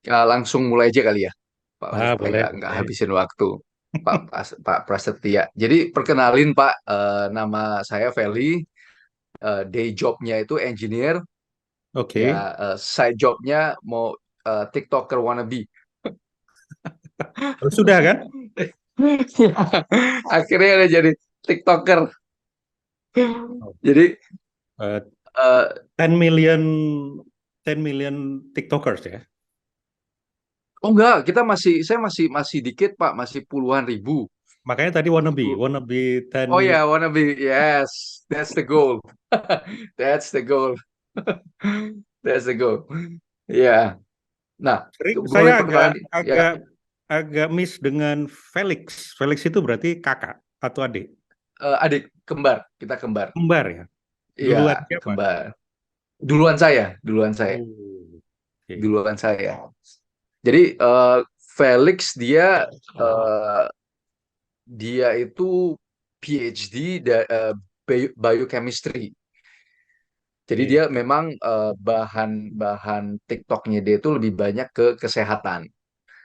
Langsung mulai aja kali ya, Pak, supaya Boleh, nggak boleh. habisin waktu. Pak Prasetya. Jadi perkenalin Pak, nama saya Feli. Day jobnya itu engineer. Oke. Ya, side jobnya mau TikToker wannabe. Oh, sudah kan? Ya, akhirnya udah jadi TikToker. Oh. Jadi Eh, eh, 10 million 10 million TikTokers ya. oh enggak, saya masih masih dikit Pak, masih puluhan ribu. Makanya tadi Masih wannabe, puluh. wannabe 10 Oh million. ya, wannabe. Yes, that's the goal. That's the goal. That's the goal. Ya. Nah, Saya boleh agak perkenalan ya. agak agak miss dengan Felix. Felix itu berarti kakak atau adik? Adik kembar, kita kembar. Kembar ya. Iya, Duluan siapa? kembar. Duluan saya, duluan saya, Oh, oke. duluan saya. Jadi Felix dia itu PhD biochemistry. Jadi Oke. dia memang bahan TikToknya dia itu lebih banyak ke kesehatan.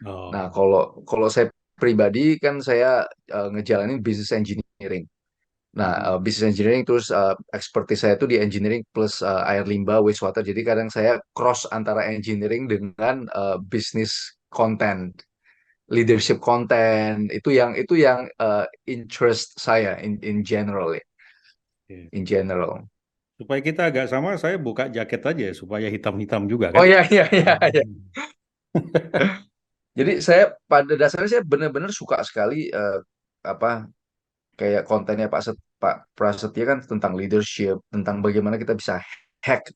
Nah, Oh. kalau kalau saya pribadi kan saya ngejalanin business engineering. Nah, Mhm. business engineering terus expertise saya itu di engineering plus air limbah wastewater. Jadi kadang saya cross antara engineering dengan business content, leadership content. Itu yang interest saya in general ya, Oke. in general. Supaya kita agak sama, saya buka jaket aja ya, supaya hitam-hitam juga Oh kan. ya ya ya ya. Hmm. Jadi saya pada dasarnya saya benar-benar suka sekali apa kayak kontennya Pak Prasetya kan tentang leadership, tentang bagaimana kita bisa hack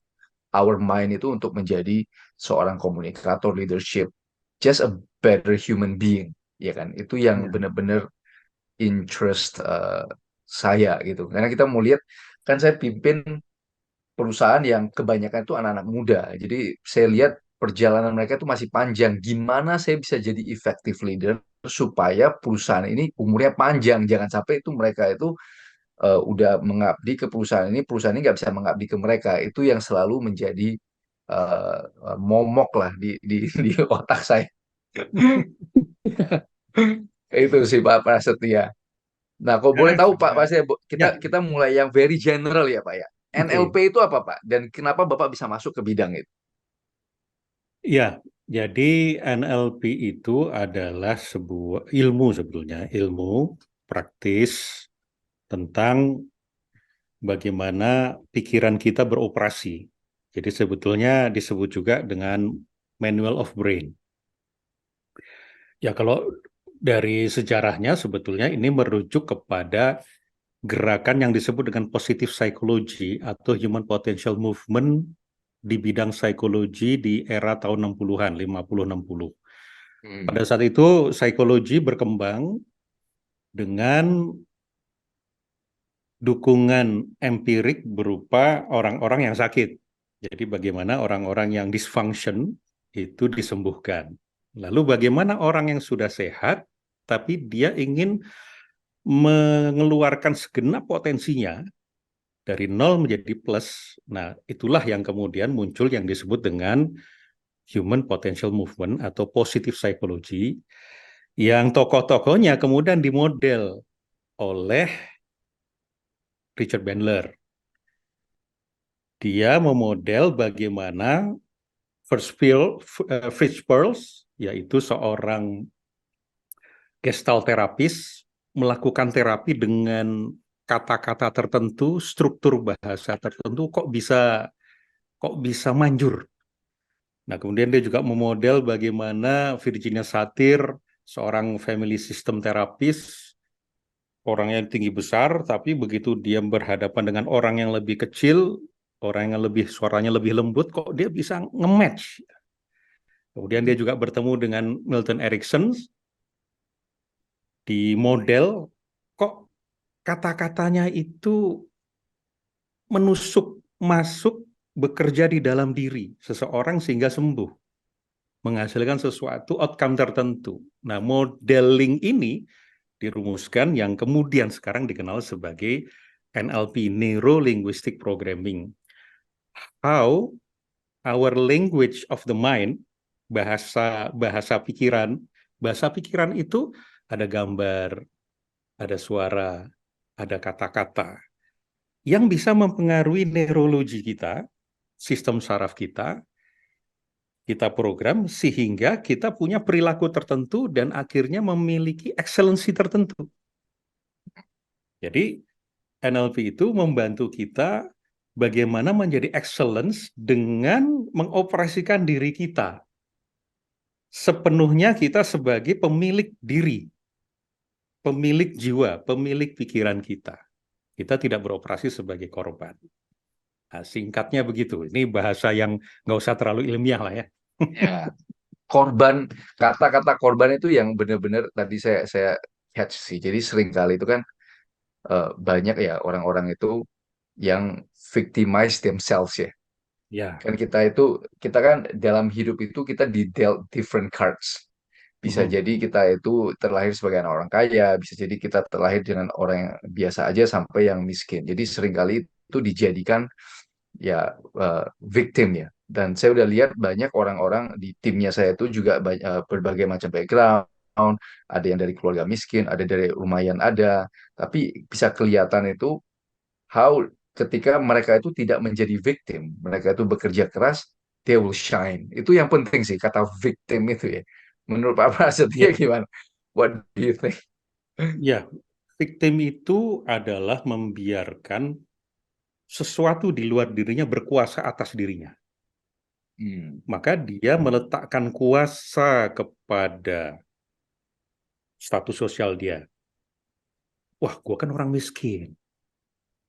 our mind itu untuk menjadi seorang komunikator leadership, just a better human being, ya kan? Itu yang Ya. benar-benar interest saya gitu. Karena kita mau lihat kan saya pimpin perusahaan yang kebanyakan itu anak-anak muda. Jadi saya lihat perjalanan mereka itu masih panjang. Gimana saya bisa jadi effective leader supaya perusahaan ini umurnya panjang. Jangan sampai itu mereka itu udah mengabdi ke perusahaan ini nggak bisa mengabdi ke mereka. Itu yang selalu menjadi momok lah di otak saya. Itu sih Pak Prasetya. Nah, kalau boleh Sekarang tahu Pak sudah, Prasetya, kita ya, kita mulai yang very general ya Pak ya. oke. NLP itu apa Pak? Dan kenapa Bapak bisa masuk ke bidang itu? Ya, jadi NLP itu adalah sebuah ilmu sebetulnya, ilmu praktis tentang bagaimana pikiran kita beroperasi. Jadi sebetulnya disebut juga dengan manual of brain. Ya kalau dari sejarahnya sebetulnya ini merujuk kepada gerakan yang disebut dengan positive psychology atau human potential movement di bidang psikologi di era tahun 60-an, 50-60. Hmm. Pada saat itu psikologi berkembang dengan dukungan empirik berupa orang-orang yang sakit. Jadi bagaimana orang-orang yang dysfunction itu disembuhkan. Lalu bagaimana orang yang sudah sehat tapi dia ingin mengeluarkan segenap potensinya dari nol menjadi plus. Nah, itulah yang kemudian muncul yang disebut dengan human potential movement atau positive psychology yang tokoh-tokohnya kemudian dimodel oleh Richard Bandler. Dia memodel bagaimana Fritz Perls, yaitu seorang gestalt terapis, melakukan terapi dengan kata-kata tertentu, struktur bahasa tertentu, kok bisa manjur. Nah, kemudian dia juga memodel bagaimana Virginia Satir, seorang family system terapis, orangnya yang tinggi besar, tapi begitu dia berhadapan dengan orang yang lebih kecil, orang yang lebih suaranya lebih lembut, kok dia bisa nge-match. Kemudian dia juga bertemu dengan Milton Erickson di model, kok kata-katanya itu menusuk, masuk, bekerja di dalam diri seseorang sehingga sembuh, menghasilkan sesuatu outcome tertentu. Nah, modeling ini dirumuskan yang kemudian sekarang dikenal sebagai NLP, Neuro Linguistic Programming. How our language of the mind bahasa bahasa pikiran. Bahasa pikiran itu ada gambar, ada suara, ada kata-kata yang bisa mempengaruhi neurologi kita, sistem saraf kita program sehingga kita punya perilaku tertentu dan akhirnya memiliki excellency tertentu. Jadi NLP itu membantu kita bagaimana menjadi excellence dengan mengoperasikan diri kita. Sepenuhnya kita sebagai pemilik diri, pemilik jiwa, pemilik pikiran kita. Kita tidak beroperasi sebagai korban. Nah, singkatnya begitu. Ini bahasa yang nggak usah terlalu ilmiah lah ya. Ya, korban, kata-kata korban itu yang benar-benar tadi saya catch sih. Jadi sering kali itu kan banyak ya orang-orang itu yang victimize themselves ya. Ya. Kan kita kan dalam hidup itu kita di dealt different cards. Bisa Mhm. jadi kita itu terlahir sebagai anak orang kaya, bisa jadi kita terlahir dengan orang yang biasa aja sampai yang miskin. Jadi seringkali itu dijadikan ya victim ya. Dan saya udah lihat banyak orang-orang di timnya saya itu juga berbagai macam background, ada yang dari keluarga miskin, ada dari lumayan ada, tapi bisa kelihatan itu how ketika mereka itu tidak menjadi victim, mereka itu bekerja keras, they will shine. Itu yang penting sih kata victim itu ya. Menurut Pak Prasetyo Ya, gimana? What do you think? ya. Victim itu adalah membiarkan sesuatu di luar dirinya berkuasa atas dirinya. Hmm. Maka dia meletakkan kuasa kepada status sosial dia. Wah, gue kan orang miskin.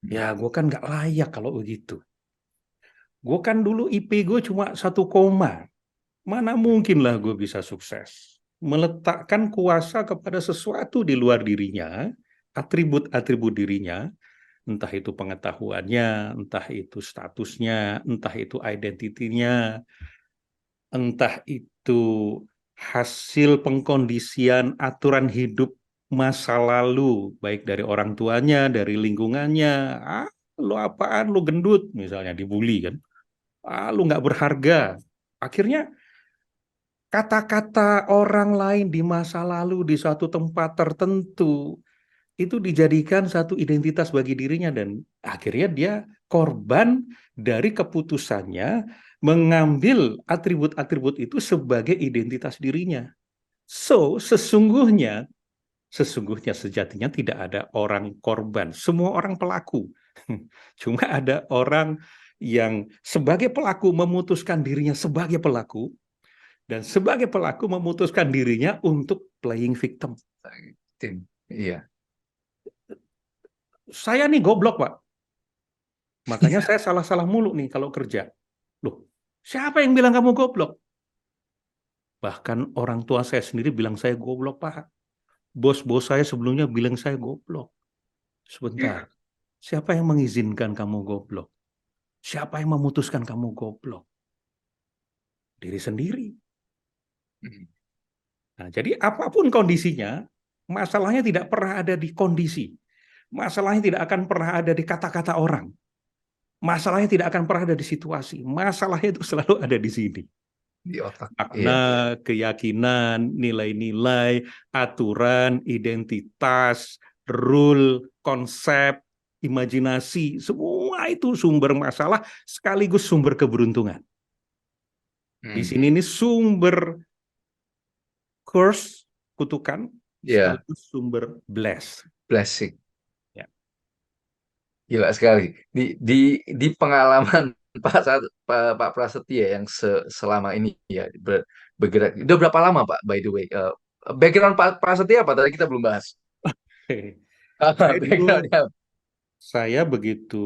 Ya, gue kan nggak layak kalau begitu. Gue kan dulu IP gue cuma 1 koma. Mana mungkin lah gue bisa sukses. Meletakkan kuasa kepada sesuatu di luar dirinya, atribut-atribut dirinya, entah itu pengetahuannya, entah itu statusnya, entah itu identitinya, entah itu hasil pengkondisian aturan hidup masa lalu, baik dari orang tuanya, dari lingkungannya. Ah, lu apaan, lu gendut, misalnya dibully kan. Ah, lu nggak berharga. Akhirnya kata-kata orang lain di masa lalu di suatu tempat tertentu itu dijadikan satu identitas bagi dirinya dan akhirnya dia korban dari keputusannya mengambil atribut-atribut itu sebagai identitas dirinya. So, sesungguhnya sejatinya tidak ada orang korban, semua orang pelaku. Cuma ada orang yang sebagai pelaku memutuskan dirinya sebagai pelaku dan sebagai pelaku memutuskan dirinya untuk playing victim. Tim. Iya. Saya nih goblok, Pak. Makanya saya salah-salah mulu nih kalau kerja. Loh, siapa yang bilang kamu goblok? Bahkan orang tua saya sendiri bilang saya goblok, Pak. Bos-bos saya sebelumnya bilang saya goblok. Sebentar, siapa yang mengizinkan kamu goblok? Siapa yang memutuskan kamu goblok? Diri sendiri. Hmm. Nah, jadi apapun kondisinya, masalahnya tidak pernah ada di kondisi. Masalahnya tidak akan pernah ada di kata-kata orang. Masalahnya tidak akan pernah ada di situasi. Masalahnya itu selalu ada di sini. Di otak. Makna, Iya. keyakinan, nilai-nilai, aturan, identitas, rule, konsep, imajinasi, semua itu sumber masalah sekaligus sumber keberuntungan. Di Hmm. sini ini sumber curse, kutukan, Iya. sekaligus sumber bless. Blessing. Ya. Gila sekali. Di pengalaman Pak Prasetyo yang selama ini ya bergerak. Udah berapa lama Pak, by the way? Background Pak Prasetyo apa? Tadi kita belum bahas. Saya dulu, Backgroundnya. saya begitu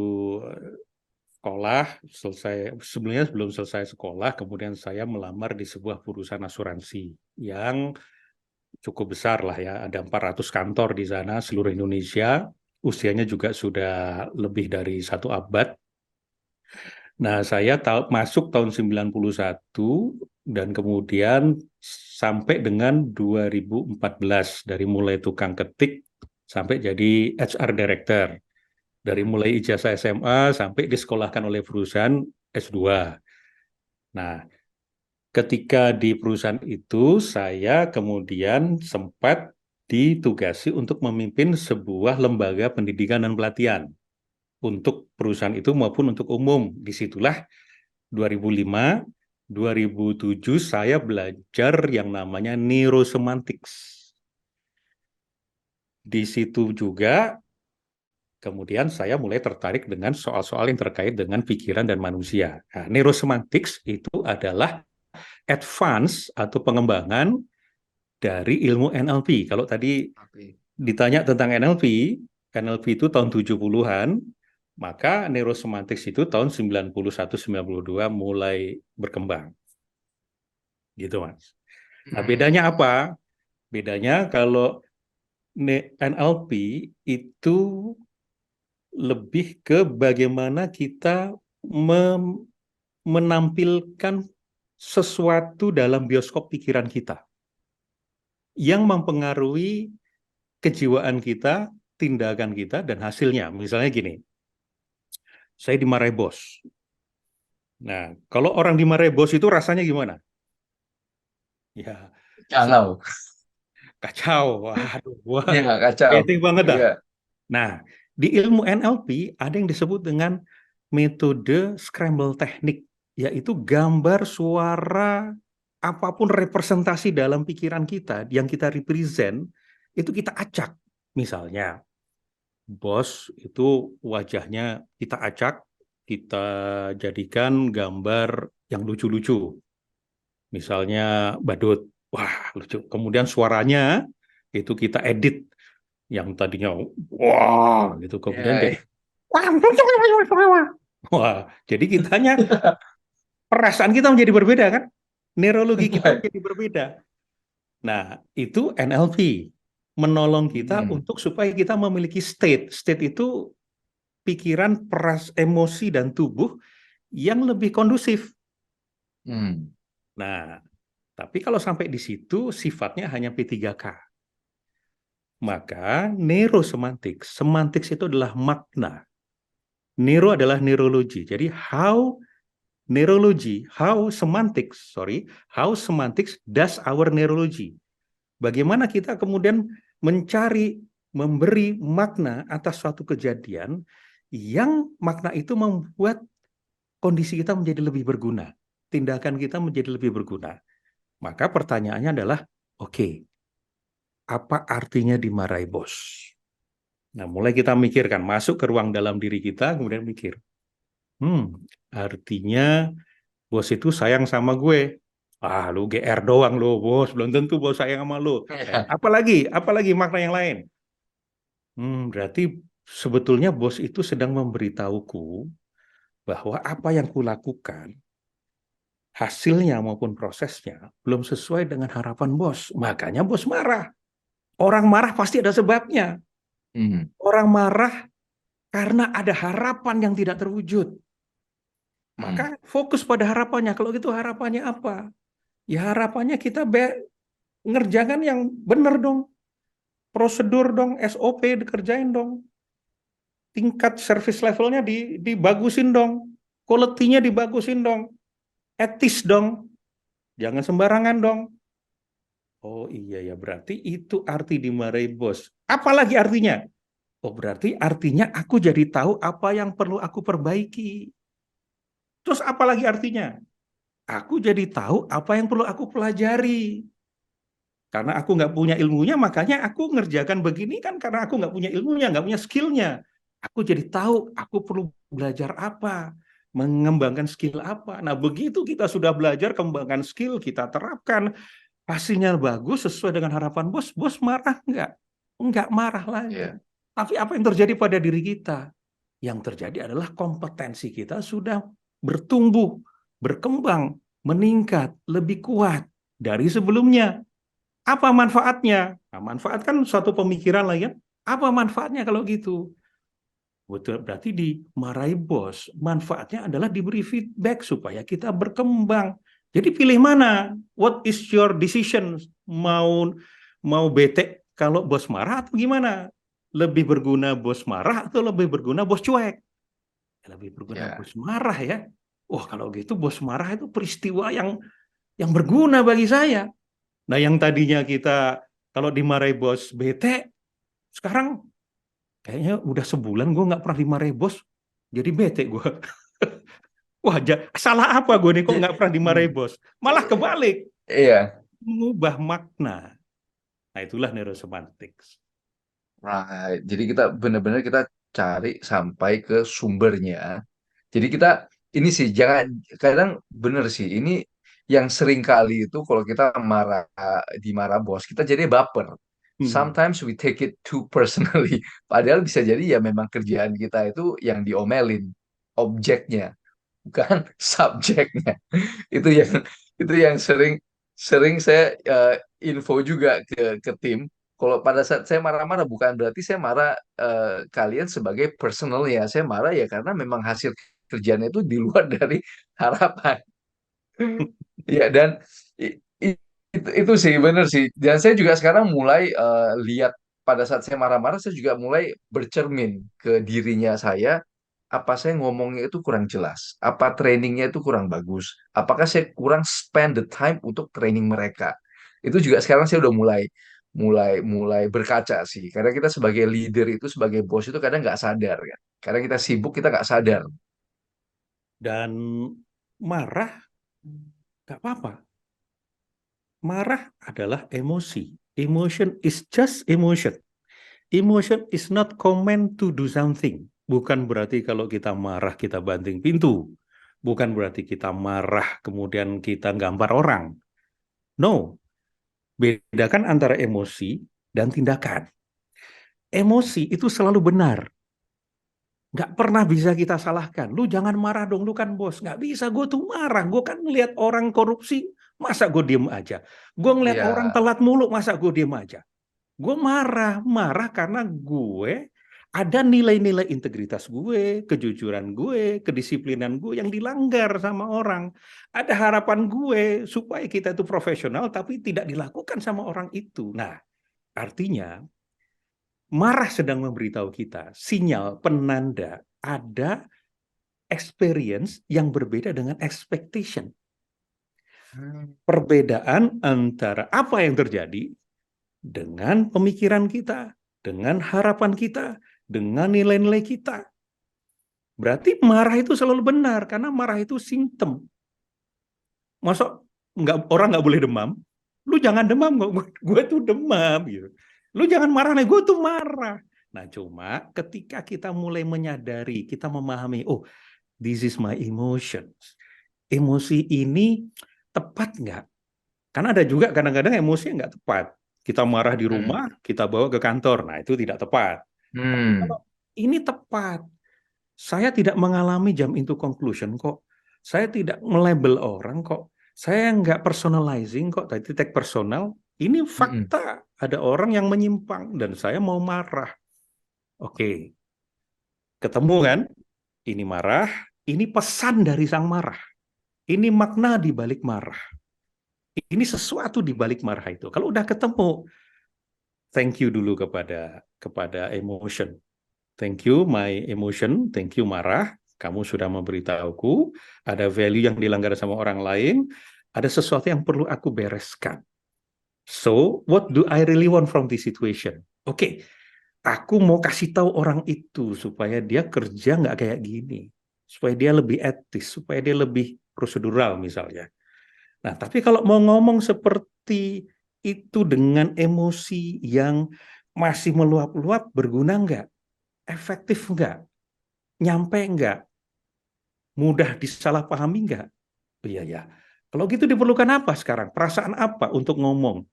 sekolah, selesai, sebelumnya sebelum selesai sekolah, kemudian saya melamar di sebuah perusahaan asuransi yang cukup besar lah ya, ada 400 kantor di sana seluruh Indonesia, usianya juga sudah lebih dari 1 abad. Nah, saya masuk tahun 91 dan kemudian sampai dengan 2014 dari mulai tukang ketik sampai jadi HR Director. Dari mulai ijazah SMA sampai disekolahkan oleh perusahaan S2. Nah, ketika di perusahaan itu, saya kemudian sempat ditugasi untuk memimpin sebuah lembaga pendidikan dan pelatihan untuk perusahaan itu maupun untuk umum. Disitulah 2005, 2007 saya belajar yang namanya neurosemantics. Di situ juga kemudian saya mulai tertarik dengan soal-soal yang terkait dengan pikiran dan manusia. Nah, neurosemantics itu adalah advance atau pengembangan dari ilmu NLP. Kalau tadi Oke. ditanya tentang NLP, NLP itu tahun 70-an, maka neurosemantics itu tahun 91-92 mulai berkembang. Gitu, Mas. Nah, Hmm. bedanya apa? Bedanya kalau NLP itu lebih ke bagaimana kita menampilkan sesuatu dalam bioskop pikiran kita yang mempengaruhi kejiwaan kita, tindakan kita, dan hasilnya. Misalnya gini, saya dimarahi bos. Nah, kalau orang dimarahi bos itu rasanya gimana? Ya, Kalau kacau. Waduh, wah, ya kacau. bete banget dah. Iya. Nah, di ilmu NLP ada yang disebut dengan metode scramble teknik, yaitu gambar suara apapun representasi dalam pikiran kita yang kita represent, itu kita acak. Misalnya, bos itu wajahnya kita acak, kita jadikan gambar yang lucu-lucu. Misalnya badut, wah lucu. Kemudian suaranya itu kita edit yang tadinya wah gitu, kemudian jadi Ya. wah. Jadi kitanya perasaan kita menjadi berbeda kan? Neurologi kita menjadi berbeda. Nah, itu NLP menolong kita Hmm. untuk supaya kita memiliki state. State itu pikiran, emosi dan tubuh yang lebih kondusif. Hmm. Nah, tapi kalau sampai di situ sifatnya hanya P3K. Maka neurosemantics, semantics itu adalah makna. Neuro adalah neurologi. Jadi how semantics does our neurology. Bagaimana kita kemudian mencari, memberi makna atas suatu kejadian yang makna itu membuat kondisi kita menjadi lebih berguna, tindakan kita menjadi lebih berguna. Maka pertanyaannya adalah, oke, apa artinya dimarahi bos? Nah, mulai kita mikirkan, masuk ke ruang dalam diri kita, kemudian mikir, artinya bos itu sayang sama gue. Ah, lu GR doang lu, bos. Belum tentu bos sayang sama lu. Ya. Apalagi makna yang lain. Berarti sebetulnya bos itu sedang memberitahuku bahwa apa yang kulakukan, hasilnya maupun prosesnya, belum sesuai dengan harapan bos. Makanya bos marah. Orang marah pasti ada sebabnya. Hmm. Orang marah karena ada harapan yang tidak terwujud. Maka Hmm. fokus pada harapannya. Kalau gitu harapannya apa? Ya harapannya kita ngerjakan yang benar dong. Prosedur dong, SOP dikerjain dong. Tingkat service levelnya dibagusin dong. Quality-nya dibagusin dong. Etis dong. Jangan sembarangan dong. Oh iya ya, berarti itu arti dimarahi bos. Apalagi artinya? Oh berarti artinya aku jadi tahu apa yang perlu aku perbaiki. Terus apalagi artinya? Aku jadi tahu apa yang perlu aku pelajari. Karena aku nggak punya ilmunya, makanya aku ngerjakan begini kan karena aku nggak punya ilmunya, nggak punya skillnya. Aku jadi tahu aku perlu belajar apa, mengembangkan skill apa. Nah begitu kita sudah belajar, kembangkan skill, kita terapkan, hasilnya bagus sesuai dengan harapan bos, bos marah nggak? Nggak marah lagi. Ya. Tapi apa yang terjadi pada diri kita? Yang terjadi adalah kompetensi kita sudah bertumbuh, berkembang, meningkat, lebih kuat dari sebelumnya. Apa manfaatnya? Nah, manfaat kan suatu pemikiran lah ya. Apa manfaatnya kalau gitu? Betul, berarti dimarahi bos. Manfaatnya adalah diberi feedback supaya kita berkembang. Jadi pilih mana? What is your decision? Mau mau bete kalau bos marah atau gimana? Lebih berguna bos marah atau lebih berguna bos cuek? Lebih berguna Ya. bos marah ya. Wah, kalau gitu bos marah itu peristiwa yang yang berguna bagi saya. Nah, yang tadinya kita kalau dimarahi bos bete, sekarang kayaknya udah sebulan gue nggak pernah dimarahi bos, jadi bete gue. Wah, salah apa gue nih kok nggak pernah dimarahi Hmm. bos? Malah kebalik, Iya. mengubah makna. Nah, itulah neurosemantics. Nah, jadi kita benar-benar kita cari sampai ke sumbernya. Jadi kita ini sih jangan kadang bener sih ini yang sering kali itu kalau kita marah dimarah bos kita jadi baper. Hmm. Sometimes we take it too personally. Padahal bisa jadi ya memang kerjaan kita itu yang diomelin objeknya bukan subjeknya. Itu yang sering sering saya info juga ke tim. Kalau pada saat saya marah-marah bukan berarti saya marah kalian sebagai personal ya. Saya marah ya karena memang hasil kerjanya itu di luar dari harapan. Ya dan i- i- itu sih bener sih. Dan saya juga sekarang mulai lihat pada saat saya marah-marah saya juga mulai bercermin ke dirinya saya. Apa saya ngomongnya itu kurang jelas? Apa trainingnya itu kurang bagus? Apakah saya kurang spend the time untuk training mereka? Itu juga sekarang saya udah mulai mulai mulai berkaca sih. Karena kita sebagai leader itu sebagai bos itu kadang nggak sadar kan. Karena kita sibuk kita nggak sadar. Dan marah nggak apa-apa. Marah adalah emosi. Emotion is just emotion. Emotion is not command to do something. Bukan berarti kalau kita marah kita banting pintu. Bukan berarti kita marah kemudian kita gambar orang. No, bedakan antara emosi dan tindakan. Emosi itu selalu benar. Nggak pernah bisa kita salahkan. Lu jangan marah dong, lu kan bos. Nggak bisa, gue tuh marah. Gue kan ngeliat orang korupsi, masa gue diem aja. Gue ngeliat orang Ya, telat mulu, masa gue diem aja. Gue marah, marah karena gue ada nilai-nilai integritas gue, kejujuran gue, kedisiplinan gue yang dilanggar sama orang. Ada harapan gue supaya kita itu profesional tapi tidak dilakukan sama orang itu. Nah, artinya marah sedang memberitahu kita, sinyal penanda ada experience yang berbeda dengan expectation. hmm, Perbedaan antara apa yang terjadi dengan pemikiran kita, dengan harapan kita, dengan nilai-nilai kita. Berarti marah itu selalu benar, karena marah itu simptom. Masuk orang nggak boleh demam? Lu jangan demam, gue tuh demam gitu. Lu jangan marah nih, gue tuh marah. Nah, cuma ketika kita mulai menyadari, kita memahami, oh, this is my emotions. Emosi ini tepat nggak? Karena ada juga kadang-kadang emosi yang nggak tepat. Kita marah di hmm, rumah, kita bawa ke kantor. Nah, itu tidak tepat. Tapi kalau hmm, ini tepat, saya tidak mengalami jump into conclusion kok. Saya tidak melabel orang kok. Saya nggak personalizing kok. Tadi tag personal. Ini hmm. fakta. Ada orang yang menyimpang dan saya mau marah. Oke, ketemu kan? Ini marah. Ini pesan dari sang marah. Ini makna di balik marah. Ini sesuatu di balik marah itu. Kalau udah ketemu, thank you dulu kepada emotion. Thank you my emotion, thank you marah. Kamu sudah memberitahuku ada value yang dilanggar sama orang lain, ada sesuatu yang perlu aku bereskan. So, what do I really want from this situation? Oke, aku mau kasih tahu orang itu supaya dia kerja nggak kayak gini, supaya dia lebih etis, supaya dia lebih prosedural misalnya. Nah, tapi kalau mau ngomong seperti itu dengan emosi yang masih meluap-luap, berguna nggak? Efektif nggak? Nyampe nggak? Mudah disalahpahami nggak? Oh, iya, ya. Kalau gitu diperlukan apa sekarang? Perasaan apa untuk ngomong?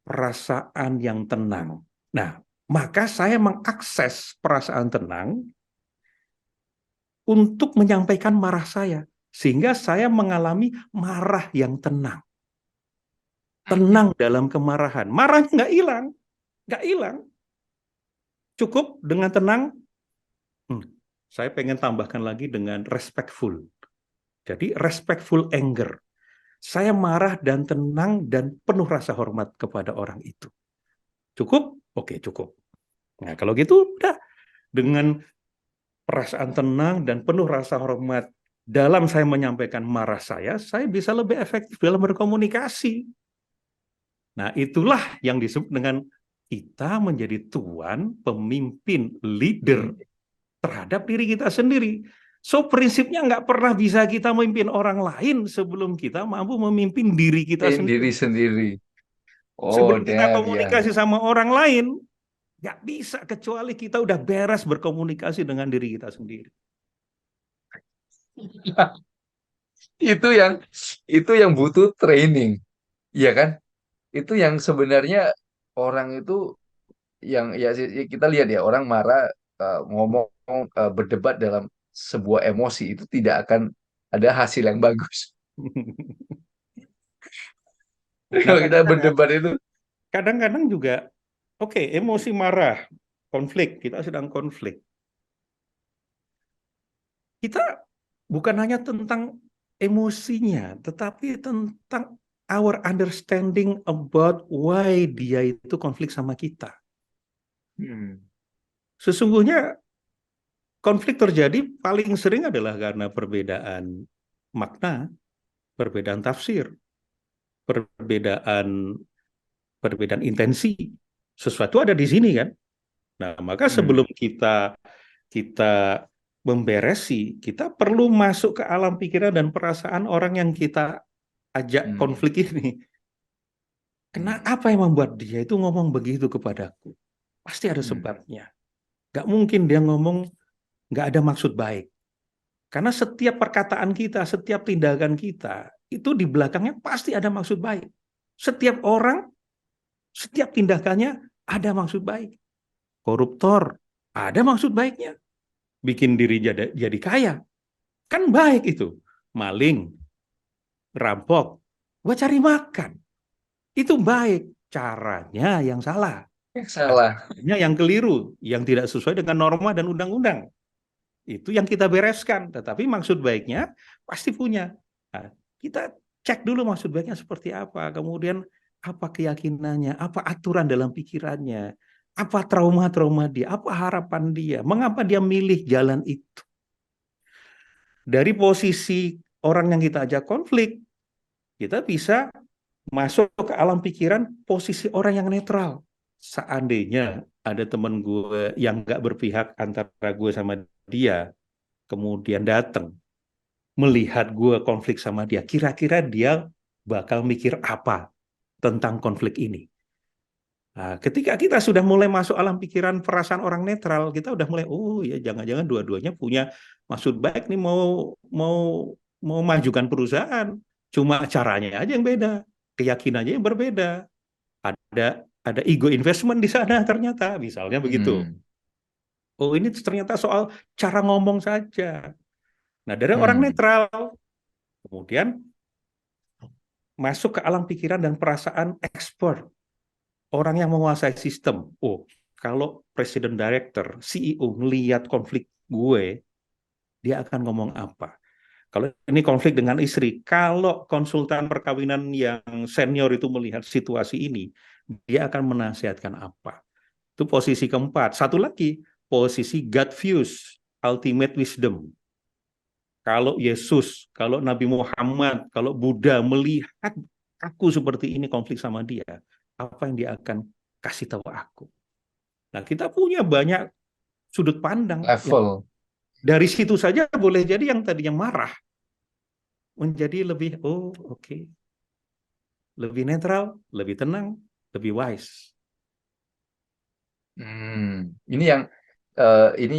Perasaan yang tenang. Nah, maka saya mengakses perasaan tenang untuk menyampaikan marah saya. Sehingga saya mengalami marah yang tenang. Tenang dalam kemarahan. Marahnya nggak hilang. Nggak hilang. Cukup dengan tenang. Hmm, saya pengen tambahkan lagi dengan respectful. Jadi respectful anger. Saya marah dan tenang dan penuh rasa hormat kepada orang itu. Cukup? Oke, cukup. Nah, kalau gitu udah dengan perasaan tenang dan penuh rasa hormat. dalam saya menyampaikan marah saya bisa lebih efektif dalam berkomunikasi. Nah, itulah yang disebut dengan kita menjadi tuan, pemimpin, leader Hmm. terhadap diri kita sendiri. So, prinsipnya nggak pernah bisa kita memimpin orang lain sebelum kita mampu memimpin diri kita Diri sendiri. sendiri. Oh, Sebelum kita damn, ya. komunikasi sama orang lain, nggak bisa kecuali kita udah beres berkomunikasi dengan diri kita sendiri. Itu yang itu yang butuh training, iya kan? Itu yang sebenarnya orang itu yang ya kita lihat ya orang marah, ngomong, berdebat dalam sebuah emosi itu tidak akan ada hasil yang bagus. Nah, Kalau kita berdebat itu, kadang-kadang juga, oke, emosi marah, konflik, kita sedang konflik. Kita bukan hanya tentang emosinya, tetapi tentang our understanding about why dia itu konflik sama kita. hmm, Sesungguhnya konflik terjadi paling sering adalah karena perbedaan makna, perbedaan tafsir, perbedaan perbedaan intensi. Sesuatu ada di sini kan. Nah, maka hmm, sebelum kita memberesi, kita perlu masuk ke alam pikiran dan perasaan orang yang kita ajak hmm, konflik ini. hmm, Kenapa yang membuat dia itu ngomong begitu kepadaku? Pasti ada hmm, sebabnya. Gak mungkin dia ngomong gak ada maksud baik. Karena setiap perkataan kita, setiap tindakan kita, itu di belakangnya pasti ada maksud baik. Setiap orang, setiap tindakannya ada maksud baik. Koruptor, ada maksud baiknya. Bikin diri jadi kaya, kan baik itu. Maling, rampok, gua cari makan. Itu baik. Caranya yang salah. yang salah. Caranya yang keliru, yang tidak sesuai dengan norma dan undang-undang. Itu yang kita bereskan. Tetapi maksud baiknya pasti punya. Nah, kita cek dulu maksud baiknya seperti apa. Kemudian apa keyakinannya, apa aturan dalam pikirannya, apa trauma-trauma dia, apa harapan dia, mengapa dia milih jalan itu. Dari posisi orang yang kita ajak konflik, kita bisa masuk ke alam pikiran posisi orang yang netral. Seandainya ada teman gue yang nggak berpihak antara gue sama dia, kemudian datang melihat gue konflik sama dia, kira-kira dia bakal mikir apa tentang konflik ini. Nah, ketika kita sudah mulai masuk alam pikiran perasaan orang netral, kita udah mulai, oh ya jangan-jangan dua-duanya punya maksud baik nih mau mau majukan perusahaan. Cuma caranya aja yang beda, keyakinannya yang berbeda. Ada ego investment di sana ternyata, misalnya begitu. Hmm, Oh ini ternyata soal cara ngomong saja. Nah dari orang hmm, netral, kemudian masuk ke alam pikiran dan perasaan expert, orang yang menguasai sistem. Oh, kalau presiden director, CEO melihat konflik gue, dia akan ngomong apa? Kalau ini konflik dengan istri, kalau konsultan perkawinan yang senior itu melihat situasi ini, dia akan menasihatkan apa? Itu posisi keempat. Satu lagi, posisi God views, ultimate wisdom. Kalau Yesus, kalau Nabi Muhammad, kalau Buddha melihat aku seperti ini konflik sama dia, apa yang dia akan kasih tahu aku? Nah, kita punya banyak sudut pandang. Ya, level. dari situ saja boleh jadi yang tadinya marah menjadi lebih, oh oke, okay, lebih netral, lebih tenang, lebih wise. Ini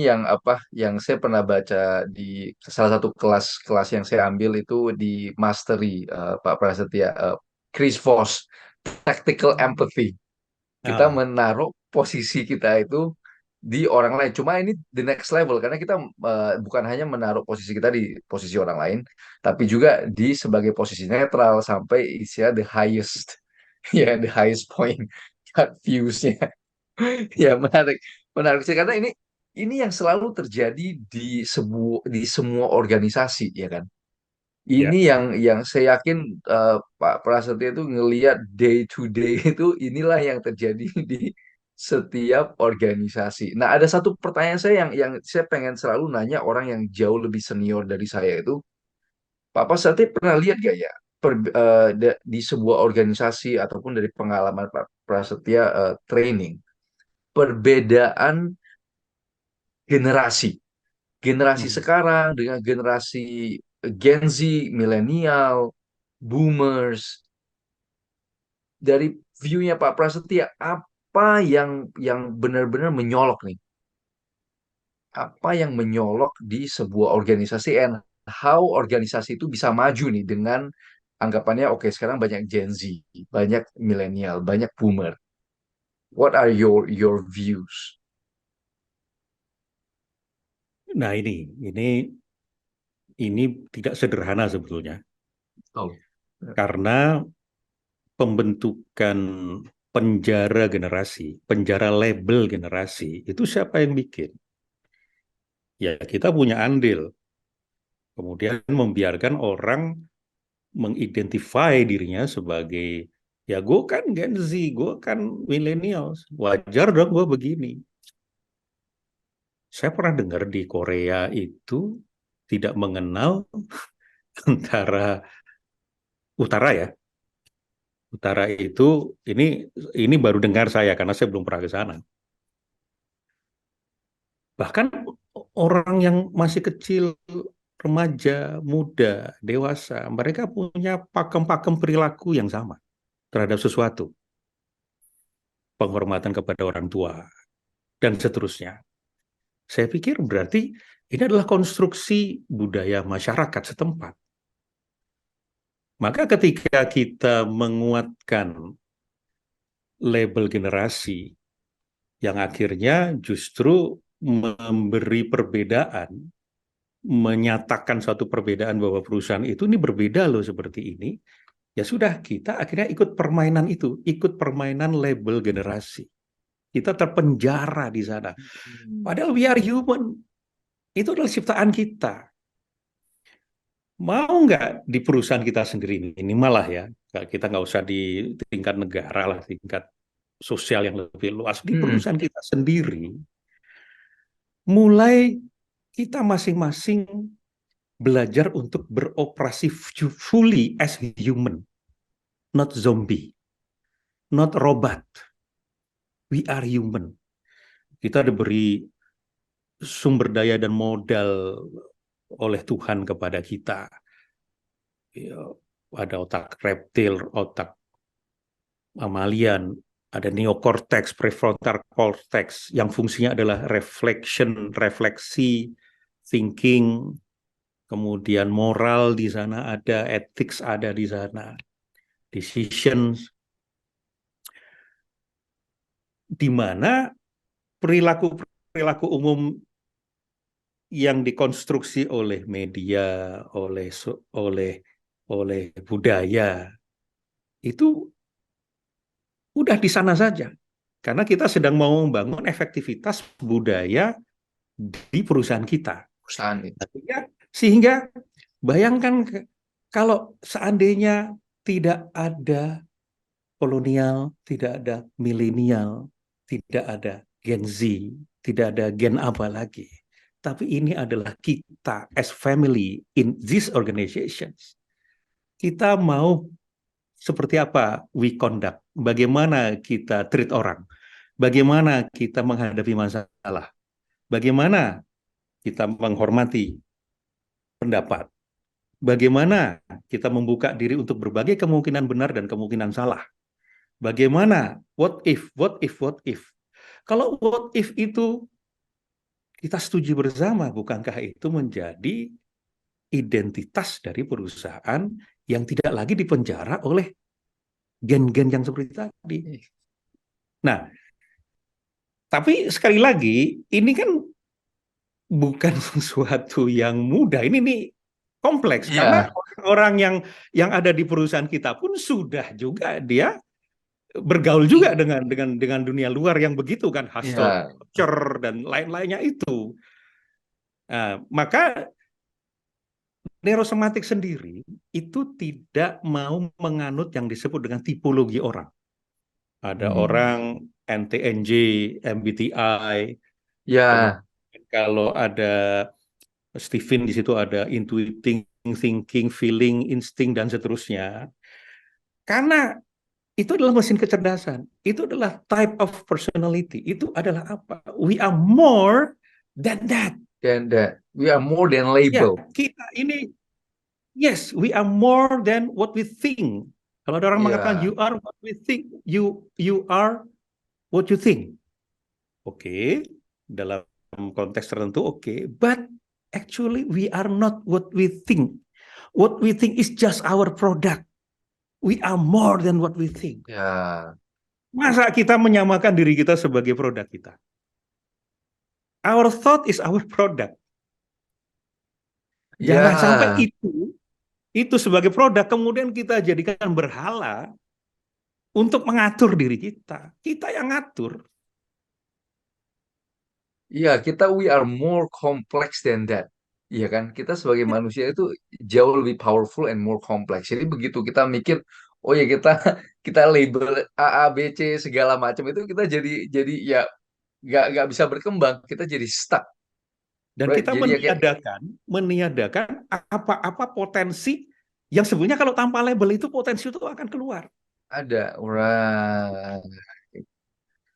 yang apa? Yang saya pernah baca di salah satu kelas-kelas yang saya ambil itu di Mastery, Pak Prasetya, Chris Voss, Tactical Empathy. Kita Nah, menaruh posisi kita itu di orang lain. Cuma ini the next level karena kita bukan hanya menaruh posisi kita di posisi orang lain, tapi juga di sebagai posisi netral sampai istilah the highest, ya the highest point, cut views-nya. Ya menarik, menarik sih karena ini yang selalu terjadi di semua organisasi, ya kan? Ini ya, yang saya yakin, Pak Prasetyo itu ngelihat day to day itu inilah yang terjadi di setiap organisasi. Nah, ada satu pertanyaan saya yang saya pengen selalu nanya orang yang jauh lebih senior dari saya itu, Pak Prasetya pernah lihat gak ya di sebuah organisasi ataupun dari pengalaman Pak Prasetya training, perbedaan generasi, generasi Hmm. sekarang dengan generasi Gen Z, milenial, boomers, dari view-nya Pak Prasetya, apa yang benar-benar menyolok nih? Apa yang menyolok di sebuah organisasi, and how organisasi itu bisa maju nih dengan anggapannya oke sekarang banyak Gen Z, banyak milenial, banyak boomer. What are your views? Nah, ini tidak sederhana sebetulnya, Oh. karena pembentukan penjara generasi, penjara label generasi, itu siapa yang bikin? Ya, kita punya andil. Kemudian membiarkan orang mengidentify dirinya sebagai, ya gue kan Gen Z, gue kan millennials, wajar dong gue begini. Saya pernah dengar di Korea itu tidak mengenal antara utara ya. Utara itu ini ini baru dengar saya karena saya belum pernah ke sana. Bahkan orang yang masih kecil, remaja, muda, dewasa, mereka punya pakem-pakem perilaku yang sama terhadap sesuatu, penghormatan kepada orang tua dan seterusnya. Saya pikir berarti ini adalah konstruksi budaya masyarakat setempat. Maka ketika kita menguatkan label generasi yang akhirnya justru memberi perbedaan, menyatakan suatu perbedaan bahwa perusahaan itu ini berbeda loh seperti ini, ya sudah kita akhirnya ikut permainan itu, ikut permainan label generasi. Kita terpenjara di sana. Padahal we are human. Itu adalah ciptaan kita. Mau nggak di perusahaan kita sendiri ini malah ya, kita nggak usah di tingkat negara lah, tingkat sosial yang lebih luas, di Hmm. perusahaan kita sendiri, mulai kita masing-masing belajar untuk beroperasi fully as human, not zombie, not robot. We are human. Kita diberi sumber daya dan modal oleh Tuhan kepada kita. Ya, ada otak reptil, otak mammalian, ada neokortex, prefrontal cortex yang fungsinya adalah reflection, refleksi, thinking, kemudian moral di sana ada, ethics ada di sana, decisions, di mana perilaku-perilaku umum yang dikonstruksi oleh media, oleh oleh budaya itu udah di sana saja. Karena kita sedang mau membangun efektivitas budaya di perusahaan kita. Perusahaan itu. Sehingga bayangkan kalau seandainya tidak ada kolonial, tidak ada milenial, tidak ada Gen Z, tidak ada Gen apa lagi. Tapi ini adalah kita as family in these organizations. Kita mau seperti apa we conduct, bagaimana kita treat orang, bagaimana kita menghadapi masalah, bagaimana kita menghormati pendapat, bagaimana kita membuka diri untuk berbagai kemungkinan benar dan kemungkinan salah. Bagaimana what if, what if, what if. Kalau what if itu kita setuju bersama, bukankah itu menjadi identitas dari perusahaan yang tidak lagi dipenjara oleh gen-gen yang seperti tadi. Nah, tapi sekali lagi, ini kan bukan sesuatu yang mudah. Ini nih kompleks karena Ya, orang yang ada di perusahaan kita pun sudah juga dia bergaul juga dengan dunia luar yang begitu kan, hustle ya, culture dan lain-lainnya itu. Nah, maka neurosemantik sendiri itu tidak mau menganut yang disebut dengan tipologi orang. Ada hmm. orang NTNJ, MBTI, Ya, kemudian kalau ada Stephen di situ ada intuiting, thinking, feeling, insting, dan seterusnya. Karena itu adalah mesin kecerdasan. Itu adalah type of personality. Itu adalah apa? We are more than that. Dan that we are more than Ya, label. kita ini, yes, we are more than what we think. Kalau ada orang mengatakan Ya, you are what we think, you are what you think. Oke, dalam konteks tertentu oke, but actually we are not what we think. What we think is just our product. We are more than what we think. ya, Masa kita menyamakan diri kita sebagai produk kita? Our thought is our product. Jangan sampai ya, itu sebagai produk kemudian kita jadikan berhala untuk mengatur diri kita. Kita yang ngatur. ya. Kita we are more complex than that. Iya kan? Kita sebagai manusia itu jauh lebih powerful and more complex. Jadi begitu kita mikir, oh ya kita kita label A A B C segala macam itu kita jadi ya nggak bisa berkembang. Kita jadi stuck, Dan right? kita Jadi ya kayak meniadakan apa-apa potensi yang sebenarnya kalau tanpa label itu potensi itu akan keluar. ada, right,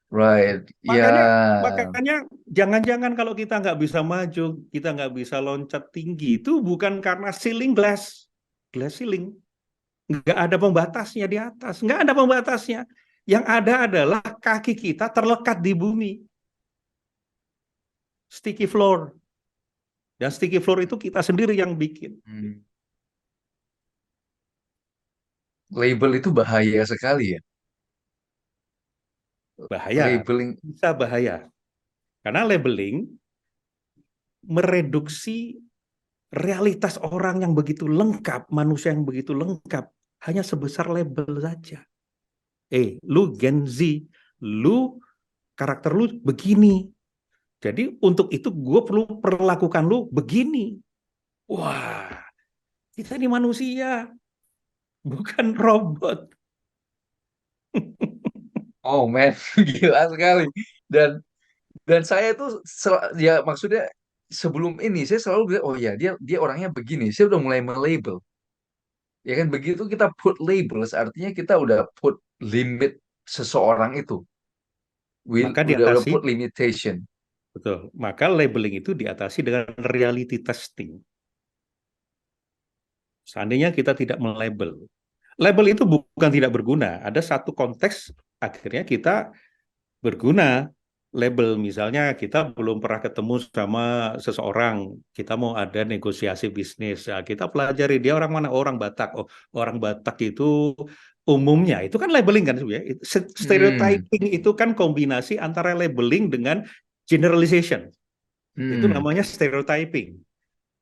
right, Makanya ya, makanya jangan-jangan kalau kita nggak bisa maju, kita nggak bisa loncat tinggi itu bukan karena ceiling glass ceiling. Nggak ada pembatasnya di atas, nggak ada pembatasnya. Yang ada adalah kaki kita terlekat di bumi, sticky floor. Dan sticky floor itu kita sendiri yang bikin. hmm, label itu bahaya sekali ya. Bahaya, Labeling, bisa bahaya. Karena labeling mereduksi realitas orang yang begitu lengkap, manusia yang begitu lengkap, hanya sebesar label saja. Lu Gen Z, lu karakter lu begini. Jadi untuk itu gue perlu perlakukan lu begini. Wah, kita ini manusia, bukan robot. oh man, gila sekali. Dan dan saya tuh ya maksudnya sebelum ini saya selalu bilang, oh ya dia dia orangnya begini. Saya udah mulai melabel. Ya kan begitu kita put labels artinya kita udah put limit seseorang itu. We Maka udah diatasi, put limitation. betul. Maka labeling itu diatasi dengan reality testing. Seandainya kita tidak melabel. Label itu bukan tidak berguna. Ada satu konteks akhirnya kita berguna. Label misalnya kita belum pernah ketemu sama seseorang, kita mau ada negosiasi bisnis, ya, kita pelajari dia orang mana, orang Batak. Oh, orang Batak itu umumnya itu kan labeling kan sebenarnya. Hmm, Stereotyping itu kan kombinasi antara labeling dengan generalization. Itu hmm, namanya stereotyping.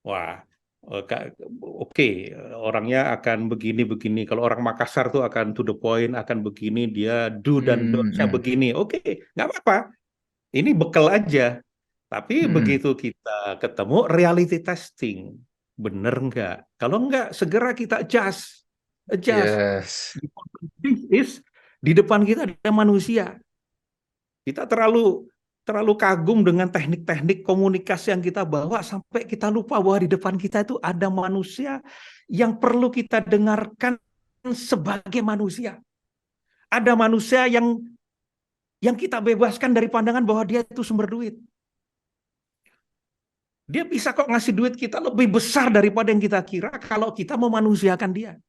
Wah, oke, orangnya akan begini-begini. Kalau orang Makassar tuh akan to the point, akan begini, dia do dan hmm, don't-nya hmm, begini. Oke, nggak apa-apa. Ini bekal aja. Tapi hmm. begitu kita ketemu reality testing, bener nggak? Kalau nggak, segera kita adjust. Adjust. Yes. Is di depan kita ada manusia. Kita terlalu terlalu kagum dengan teknik-teknik komunikasi yang kita bawa sampai kita lupa bahwa di depan kita itu ada manusia yang perlu kita dengarkan sebagai manusia. Ada manusia yang kita bebaskan dari pandangan bahwa dia itu sumber duit. Dia bisa kok ngasih duit kita lebih besar daripada yang kita kira kalau kita memanusiakan dia.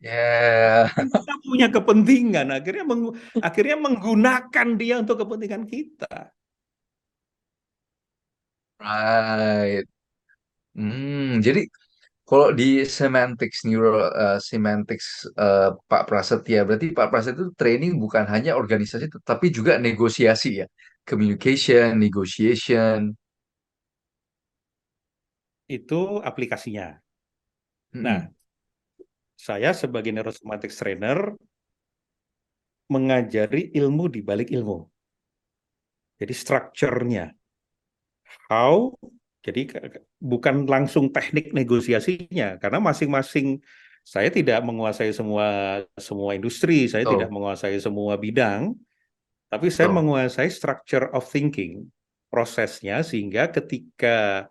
Yeah. Kita punya kepentingan, akhirnya menggunakan dia untuk kepentingan kita. Right. Jadi kalau di semantics Pak Prasetya, berarti Pak Prasetya itu training bukan hanya organisasi, tapi juga negosiasi ya, communication, negotiation. Itu aplikasinya. Nah, Mm-mm. saya sebagai neurosemantics trainer mengajari ilmu di balik ilmu. Jadi strukturnya, how, jadi bukan langsung teknik negosiasinya, karena masing-masing saya tidak menguasai semua semua industri, saya tidak Betul, menguasai semua bidang, tapi saya betul. menguasai structure of thinking, prosesnya sehingga ketika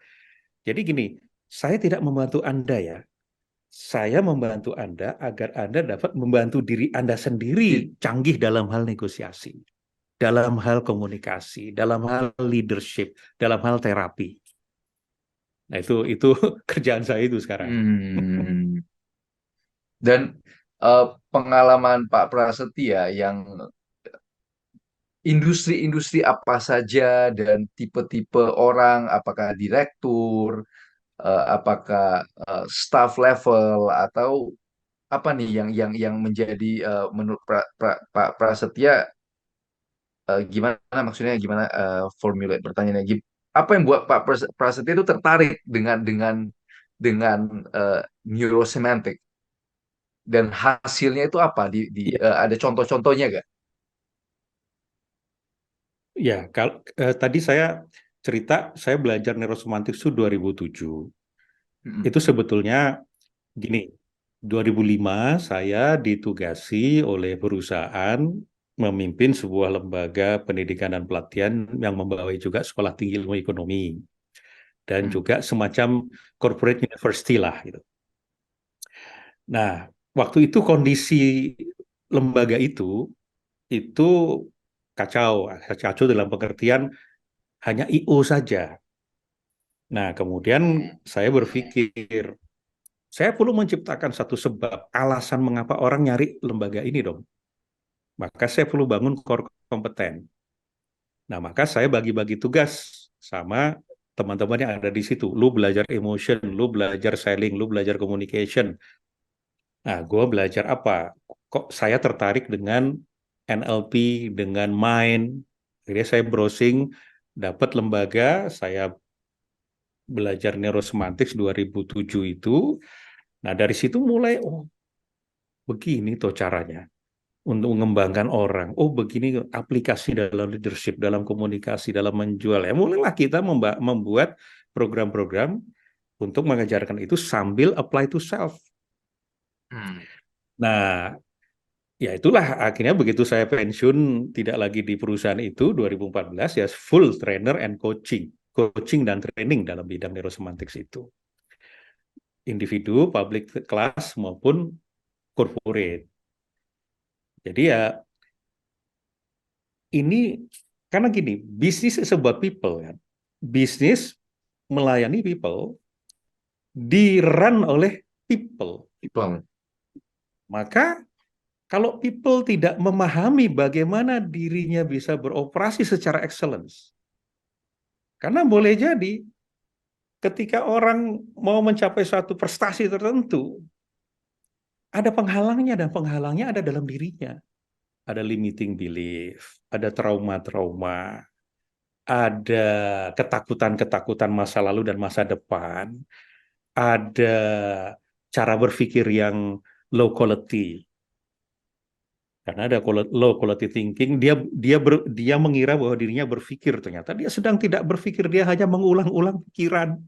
Jadi gini, saya tidak membantu Anda ya. Saya membantu Anda agar Anda dapat membantu diri Anda Di- sendiri canggih dalam hal negosiasi, dalam hal komunikasi, dalam hal leadership, dalam hal terapi. Nah, itu kerjaan saya itu sekarang. Hmm. Dan pengalaman Pak Prasetya yang industri-industri apa saja dan tipe-tipe orang, apakah direktur, apakah staff level atau apa nih yang menjadi menurut Pak Prasetya, gimana maksudnya, gimana formula pertanyaannya, apa yang buat Pak Prasetya itu tertarik dengan neurosemantik, dan hasilnya itu apa, Ya, ada contoh-contohnya gak? ya kalau tadi saya cerita saya belajar neurosemantik itu 2007. Mm-mm. Itu sebetulnya gini, 2005 saya ditugasi oleh perusahaan memimpin sebuah lembaga pendidikan dan pelatihan yang membawahi juga sekolah tinggi ilmu ekonomi dan Mm. juga semacam corporate university lah gitu. Nah, waktu itu kondisi lembaga itu kacau, kacau dalam pengertian hanya IO saja. Nah, kemudian saya berpikir saya perlu menciptakan satu sebab, alasan mengapa orang nyari lembaga ini dong. Maka saya perlu bangun core kompeten. Nah, maka saya bagi-bagi tugas sama teman-teman yang ada di situ. Lu belajar emotion, lu belajar selling, lu belajar communication. Nah, gue belajar apa? Kok saya tertarik dengan NLP, dengan Mind. Akhirnya saya browsing, dapat lembaga, saya belajar neurosemantics 2007 itu. Nah, dari situ mulai, oh begini tuh caranya untuk mengembangkan orang. Oh, begini aplikasi dalam leadership, dalam komunikasi, dalam menjual. Ya, mulailah kita membuat program-program untuk mengajarkan itu sambil apply to self. Hmm. Nah, ya itulah akhirnya begitu saya pensiun tidak lagi di perusahaan itu 2014 ya full trainer and coaching, coaching dan training dalam bidang neurosemantics itu. Individu, public class maupun corporate. Jadi ya ini karena gini, bisnis is about people kan. Bisnis melayani people, di-run oleh people. Ipang. Maka kalau people tidak memahami bagaimana dirinya bisa beroperasi secara excellence, karena boleh jadi ketika orang mau mencapai suatu prestasi tertentu, ada penghalangnya dan penghalangnya ada dalam dirinya. Ada limiting belief, ada trauma-trauma, ada ketakutan-ketakutan masa lalu dan masa depan, ada cara berpikir yang low quality. Karena ada low quality thinking, dia mengira bahwa dirinya berpikir, ternyata dia sedang tidak berpikir, dia hanya mengulang-ulang pikiran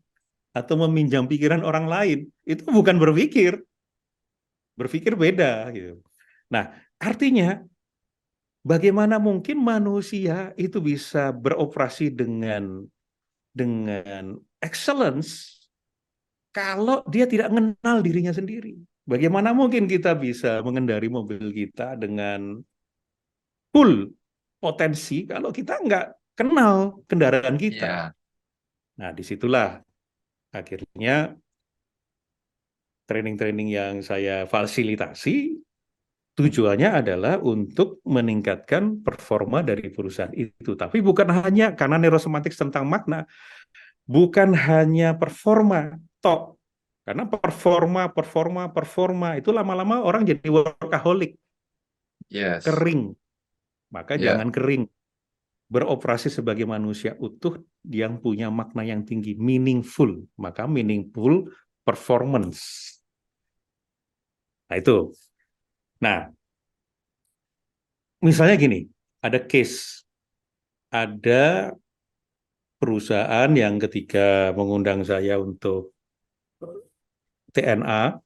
atau meminjam pikiran orang lain. Itu bukan berpikir, berpikir beda gitu. Nah, artinya bagaimana mungkin manusia itu bisa beroperasi dengan excellence kalau dia tidak mengenal dirinya sendiri. Bagaimana mungkin kita bisa mengendari mobil kita dengan full potensi kalau kita nggak kenal kendaraan kita? Ya. Nah, disitulah akhirnya training-training yang saya fasilitasi tujuannya adalah untuk meningkatkan performa dari perusahaan itu. Tapi bukan hanya karena neurosemantics tentang makna, bukan hanya performa, toh. Karena performa itu lama-lama orang jadi workaholic, Yes. kering. Maka Ya. jangan kering. Beroperasi sebagai manusia utuh yang punya makna yang tinggi, meaningful. Maka meaningful performance. Nah itu. Nah, misalnya gini, ada case, ada perusahaan yang ketika mengundang saya untuk TNA,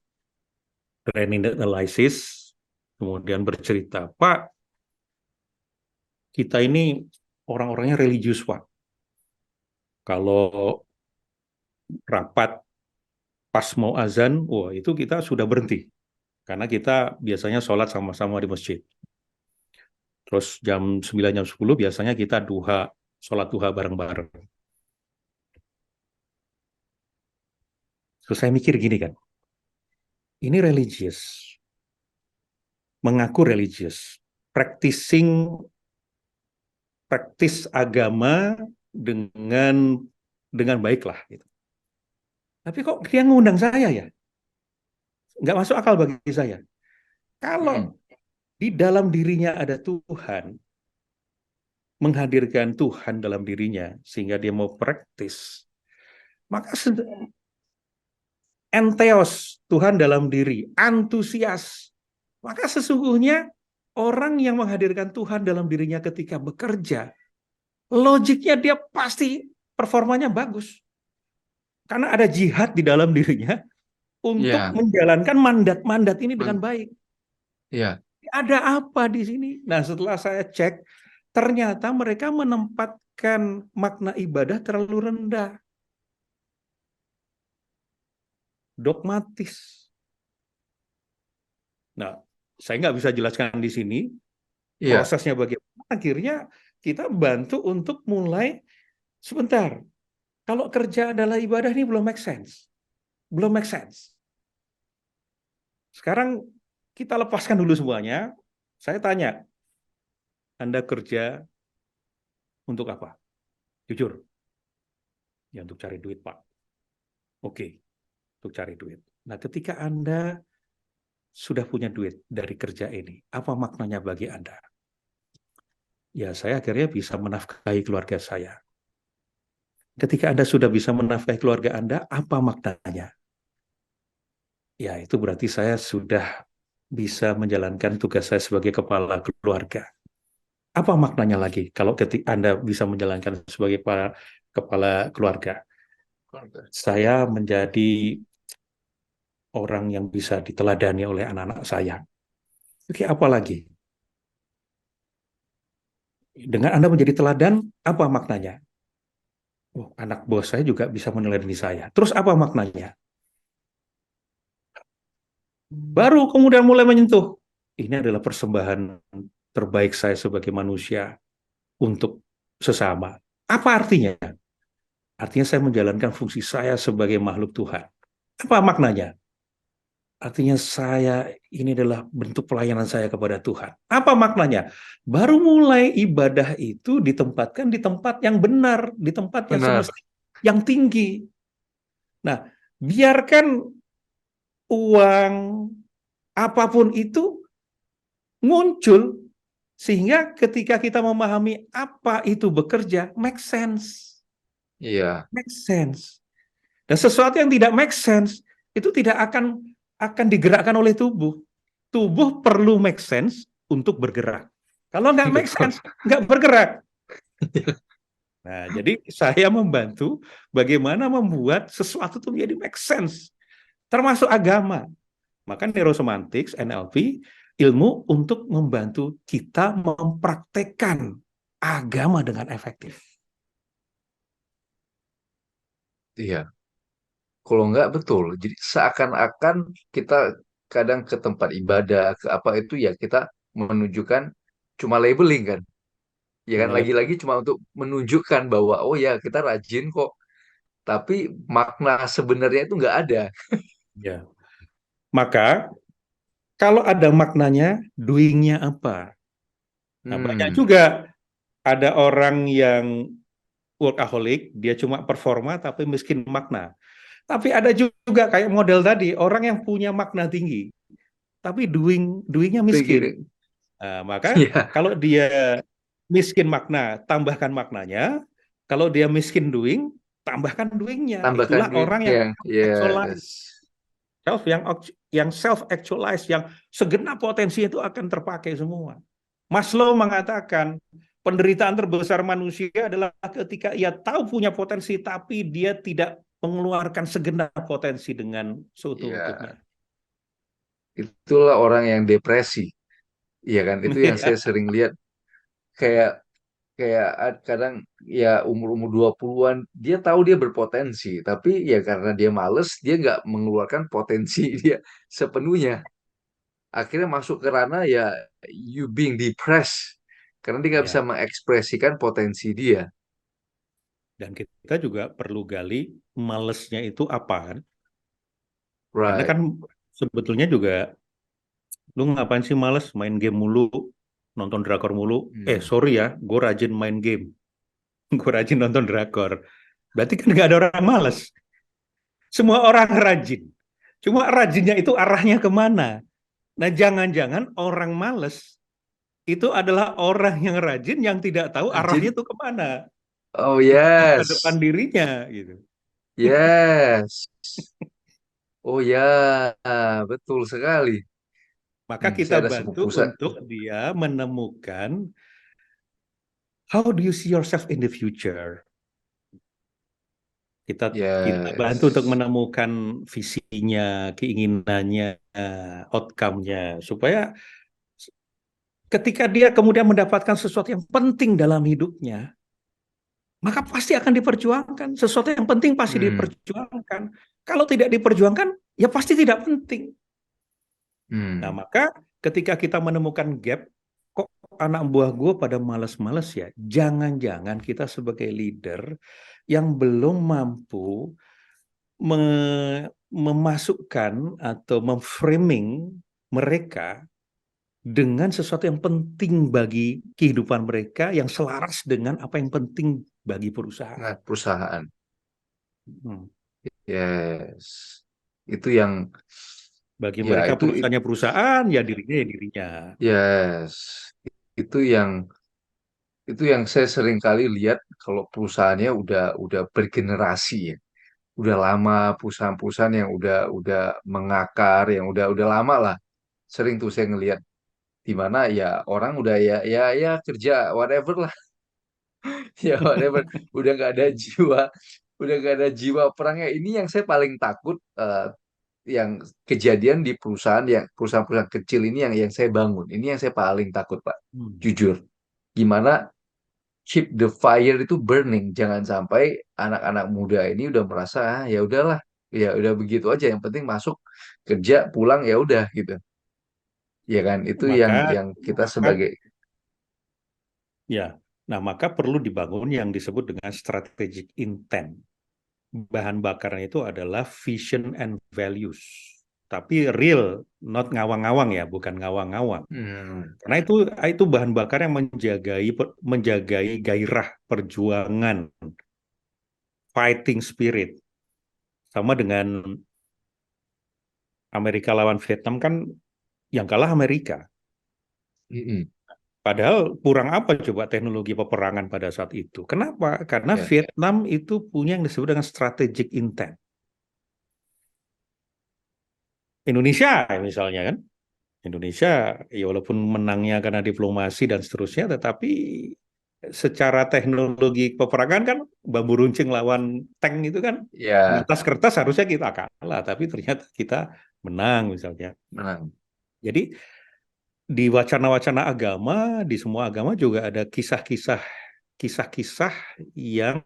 Training and Analysis, kemudian bercerita, Pak, kita ini orang-orangnya religius, Pak. Kalau rapat pas mau azan, wah itu kita sudah berhenti. Karena kita biasanya sholat sama-sama di masjid. Terus jam 9, jam 10 biasanya kita duha, sholat duha bareng-bareng. Terus saya mikir gini kan, ini religius, mengaku religius, practicing praktis agama dengan baik lah. Gitu. Tapi kok dia ngundang saya ya? Nggak masuk akal bagi saya. Kalau Hmm. di dalam dirinya ada Tuhan, menghadirkan Tuhan dalam dirinya, sehingga dia mau praktis, maka enteos, Tuhan dalam diri, antusias, maka sesungguhnya orang yang menghadirkan Tuhan dalam dirinya ketika bekerja, logiknya dia pasti performanya bagus. Karena ada jihad di dalam dirinya untuk Ya, menjalankan mandat-mandat ini dengan baik. ya, Ada apa di sini? Nah, setelah saya cek, ternyata mereka menempatkan makna ibadah terlalu rendah, dogmatis. Nah, saya nggak bisa jelaskan di sini iya, prosesnya bagaimana. Akhirnya kita bantu untuk mulai sebentar. Kalau kerja adalah ibadah ini belum make sense. Belum make sense. Sekarang kita lepaskan dulu semuanya. Saya tanya, Anda kerja untuk apa? Jujur, ya untuk cari duit, Pak. Oke, untuk cari duit. Nah, ketika Anda sudah punya duit dari kerja ini, apa maknanya bagi Anda? Ya, saya akhirnya bisa menafkahi keluarga saya. Ketika Anda sudah bisa menafkahi keluarga Anda, apa maknanya? Ya, itu berarti saya sudah bisa menjalankan tugas saya sebagai kepala keluarga. Apa maknanya lagi kalau ketika Anda bisa menjalankan sebagai kepala keluarga? Saya menjadi orang yang bisa diteladani oleh anak-anak saya. Oke, apa lagi? Dengan Anda menjadi teladan, apa maknanya? Oh, anak bos saya juga bisa meneladani saya. Terus apa maknanya? Baru kemudian mulai menyentuh. Ini adalah persembahan terbaik saya sebagai manusia untuk sesama. Apa artinya? Artinya saya menjalankan fungsi saya sebagai makhluk Tuhan. Apa maknanya? Artinya saya ini adalah bentuk pelayanan saya kepada Tuhan. Apa maknanya? Baru mulai ibadah itu ditempatkan di tempat yang benar, di tempat yang benar. semestinya, yang tinggi. Nah, biarkan uang apapun itu muncul sehingga ketika kita memahami apa itu bekerja, make sense, Iya, make sense. Dan sesuatu yang tidak make sense itu tidak akan digerakkan oleh tubuh. Tubuh perlu make sense untuk bergerak. Kalau nggak make betul. sense, nggak bergerak. Nah, jadi saya membantu bagaimana membuat sesuatu itu menjadi make sense, termasuk agama. Maka neurosemantics, NLP, ilmu untuk membantu kita mempraktekkan agama dengan efektif. Iya. Kalau nggak betul, jadi seakan-akan kita kadang ke tempat ibadah, ke apa itu ya kita menunjukkan cuma labeling kan. Ya kan Cuma lagi-lagi cuma untuk menunjukkan bahwa oh ya kita rajin kok, tapi makna sebenarnya itu nggak ada. ya. Maka kalau ada maknanya, doing-nya apa? Nah, banyak Hmm, juga ada orang yang workaholic, dia cuma performa tapi miskin makna. Tapi ada juga kayak model tadi, orang yang punya makna tinggi, tapi doingnya miskin. begini. Nah, maka Ya, kalau dia miskin makna, tambahkan maknanya. Kalau dia miskin doing, tambahkan doingnya. tambahkan Itulah duit orang yang yang actualize, yes. self actualize, yang segenap potensi itu akan terpakai semua. Maslow mengatakan penderitaan terbesar manusia adalah ketika ia tahu punya potensi tapi dia tidak mengeluarkan segenap potensi dengan Ya, seutuh-utuhnya. itulah orang yang depresi. Iya kan? Itu yang saya sering lihat kayak kayak kadang ya umur-umur 20-an dia tahu dia berpotensi, tapi ya karena dia males, dia nggak mengeluarkan potensi dia sepenuhnya. Akhirnya masuk ke ranah ya you being depressed karena dia nggak bisa Ya, mengekspresikan potensi dia. dan kita juga perlu gali malesnya itu apa kan? Karena Right. kan sebetulnya juga lu ngapain sih males main game mulu, nonton drakor mulu? Hmm. Sorry ya, gue rajin main game, gue rajin nonton drakor. Berarti kan nggak ada orang males. Semua orang rajin. Cuma rajinnya itu arahnya kemana? Nah, jangan-jangan orang males itu adalah orang yang rajin yang tidak tahu arahnya Rajin. itu kemana Oh di masa depan yes. dirinya gitu. Yes. Oh ya, betul sekali. Maka kita Saya ada bantu sepupu saya. untuk dia menemukan how do you see yourself in the future. Kita kita bantu untuk Yes. menemukan visinya, keinginannya, outcome-nya supaya ketika dia kemudian mendapatkan sesuatu yang penting dalam hidupnya, maka pasti akan diperjuangkan. Sesuatu yang penting pasti Hmm. diperjuangkan. Kalau tidak diperjuangkan, ya pasti tidak penting. Nah, Hmm. maka ketika kita menemukan gap, kok anak buah gue pada males-males ya? Jangan-jangan kita sebagai leader yang belum mampu memasukkan atau memframing mereka dengan sesuatu yang penting bagi kehidupan mereka yang selaras dengan apa yang penting bagi perusahaan. Nah, perusahaan. Hmm. Yes. Itu yang Bagi ya mereka itu perusahaannya perusahaan, ya dirinya ya dirinya. yes. Itu yang saya sering kali lihat kalau perusahaannya udah bergenerasi ya. Udah lama perusahaan-perusahaan yang udah mengakar, yang udah lama lah. Sering tuh saya ngelihat di mana ya orang udah ya kerja whatever lah. Ya whatever, udah nggak ada jiwa, udah nggak ada jiwa perangnya. Ini yang saya paling takut, yang kejadian di perusahaan-perusahaan kecil ini yang saya bangun. Ini yang saya paling takut, Pak. Hmm. Jujur. Gimana keep the fire itu burning. Jangan sampai anak-anak muda ini udah merasa ya udahlah, ya udah begitu aja. Yang penting masuk kerja, pulang ya udah gitu. Ya kan? Itu Maka, yang kita maka sebagai ya, nah maka perlu dibangun yang disebut dengan strategic intent. Bahan bakarnya itu adalah vision and values. Tapi real, not ngawang-ngawang ya, bukan ngawang-ngawang. hmm, Karena itu bahan bakar yang menjagai gairah perjuangan, fighting spirit. Sama dengan Amerika lawan Vietnam kan yang kalah Amerika. mm-mm, Padahal kurang apa coba teknologi peperangan pada saat itu. Kenapa? Karena ya, Vietnam itu punya yang disebut dengan strategic intent. Indonesia misalnya kan. Indonesia ya walaupun menangnya karena diplomasi dan seterusnya, tetapi secara teknologi peperangan kan bambu runcing lawan tank itu kan di ya atas kertas harusnya kita kalah, tapi ternyata kita menang misalnya. menang. Jadi di wacana-wacana agama, di semua agama juga ada kisah-kisah yang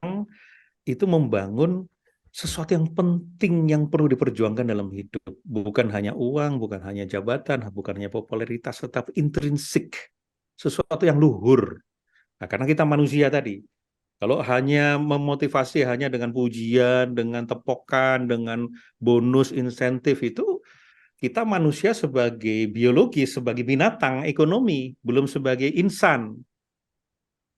itu membangun sesuatu yang penting yang perlu diperjuangkan dalam hidup. Bukan hanya uang, bukan hanya jabatan, bukan hanya popularitas, tetapi intrinsik. Sesuatu yang luhur. Nah, karena kita manusia tadi, kalau hanya memotivasi hanya dengan pujian, dengan tepokan, dengan bonus insentif itu, kita manusia sebagai biologi, sebagai binatang ekonomi, belum sebagai insan.